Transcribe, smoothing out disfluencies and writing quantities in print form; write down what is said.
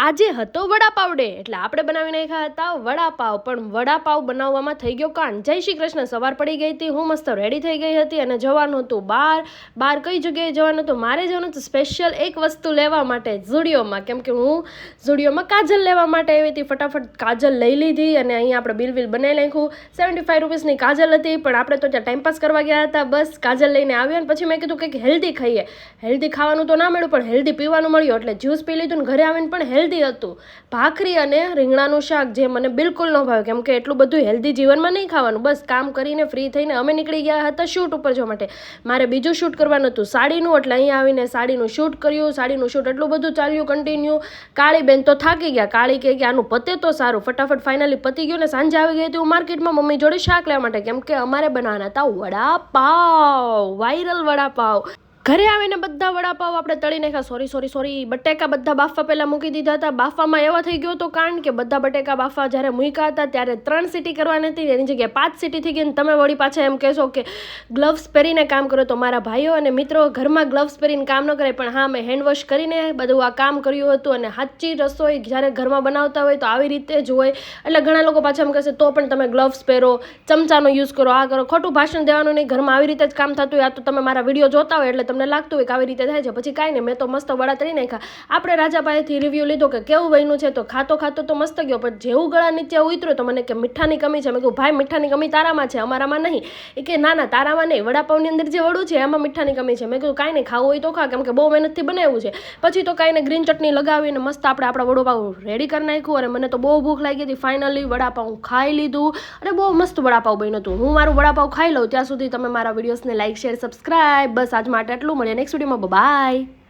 આજે હતો વડાપાવ ડે એટલે આપણે બનાવી નાખ્યા હતા વડાપાવ, પણ વડાપાવ બનાવવામાં થઈ ગયો કાંડ. જય શ્રી કૃષ્ણ. સવાર પડી ગઈ હતી, હું મસ્ત રેડી થઈ ગઈ હતી અને જવાનું હતું બહાર. કઈ જગ્યાએ જવાનું હતું? મારે જવાનું હતું સ્પેશિયલ એક વસ્તુ લેવા માટે ઝુડિયોમાં, કેમ કે હું ઝુડિયોમાં કાજલ લેવા માટે આવી હતી. ફટાફટ કાજલ લઈ લીધી અને અહીંયા આપણે બિલ બનાવી નાખ્યું. 75 રૂપીસની કાજલ હતી, પણ આપણે તો ત્યાં ટાઈમપાસ કરવા ગયા હતા. બસ કાજલ લઈને આવ્યા અને પછી મેં કીધું કંઈક હેલ્ધી ખાઈએ. હેલ્ધી ખાવાનું તો ના મળ્યું, પણ હેલ્ધી પીવાનું મળ્યું એટલે જ્યુસ પી લીધું ને ઘરે આવીને પણ હેલ્ધી હતું ભાખરી અને રીંગણાનું શાક, જે મને બિલકુલ ન ભાવ્યું, કેમ કે એટલું બધું હેલ્ધી જીવનમાં નહીં ખાવાનું. બસ કામ કરીને ફ્રી થઈને અમે નીકળી ગયા હતા શૂટ ઉપર જવા માટે. મારે બીજું શૂટ કરવાનું હતું સાડીનું, એટલે અહીંયા આવીને સાડીનું શૂટ કર્યું. સાડીનું શૂટ એટલું બધું ચાલ્યું કન્ટિન્યુ. કાળી બેન તો થાકી ગયા. કાળી કે આનું પતે તો સારું. ફટાફટ ફાઇનલી પતી ગયું ને સાંજે આવી ગઈ હતી હું માર્કેટમાં મમ્મી જોડે શાક લેવા માટે, કેમ કે અમારે બનાવવાના હતા વડાપાવ, વાયરલ વડાપાવ. ઘરે આવીને બધા વડાપાવ આપણે તળી નાખ્યા. સોરી બટેકા બધા બાફવા પહેલાં મૂકી દીધા હતા. બાફવામાં એવા થઈ ગયો હતો કારણ કે બધા બટેકા બાફવા જ્યારે મૂક્યા હતા ત્યારે 3 સીટી કરવાની હતી, એની જગ્યાએ 5 સીટી થઈ ગઈ. તમે વળી પાછા એમ કહેશો કે ગ્લવ્સ પહેરીને કામ કરો, તો મારા ભાઈઓ અને મિત્રો ઘરમાં ગ્લવ્સ પહેરીને કામ ન કરે, પણ હા, મેં હેન્ડવોશ કરીને બધું આ કામ કર્યું હતું. અને સાચી રસોઈ જ્યારે ઘરમાં બનાવતા હોય તો આવી રીતે જ હોય. એટલે ઘણા લોકો પાછા એમ કહેશે તો પણ તમે ગ્લવ્સ પહેરો, ચમચાનો યુઝ કરો, આ કરો. ખોટું ભાષણ દેવાનું નહીં, ઘરમાં આવી રીતે જ કામ થતું હોય. આ તો તમે મારા વિડીયો જોતા હોય એટલે તમને લાગતું હોય કે આવી રીતે થાય છે. પછી કાંઈ નહીં, મેં તો મસ્ત વડા તળી નાખ્યા. આપણે રાજા પાસેથી રિવ્યૂ લીધો કે કેવું બન્યું છે, તો ખાતો તો મસ્ત ગયો, પણ જેવું ગળા નીચે ઉતર્યો તો મને કે મીઠાની કમી છે. મેં કહ્યું ભાઈ, મીઠાની કમી તારામાં છે, અમારામાં નહીં. એ કે ના તારામાં નહીં, વડાપાવની અંદર જે વડું છે એમાં મીઠાની કમી છે. મેં કહ્યું કાંઈ નહીં, ખાવું હોય તો ખા, કેમ કે બહુ મહેનતથી બનાવ્યું છે. પછી તો કાંઈ નહીં, ગ્રીન ચટણી લગાવીને મસ્ત આપણા વડાપાવ રેડી કરી નાખ્યું. અને મને તો બહુ ભૂખ લાગી હતી. ફાઇનલી વડાપાવ ખાઈ લીધું અને બહુ મસ્ત વડાપાવ બન્યું હતું. હું મારું વડાપાવ ખાઈ લઉં ત્યાં સુધી તમે મારા વિડીયોઝને લાઈક, શેર, સબસ્ક્રાઈબ. બસ આજ માટે એટલું. મળીએ નેક્સ્ટ વિડીયોમાં. બાય.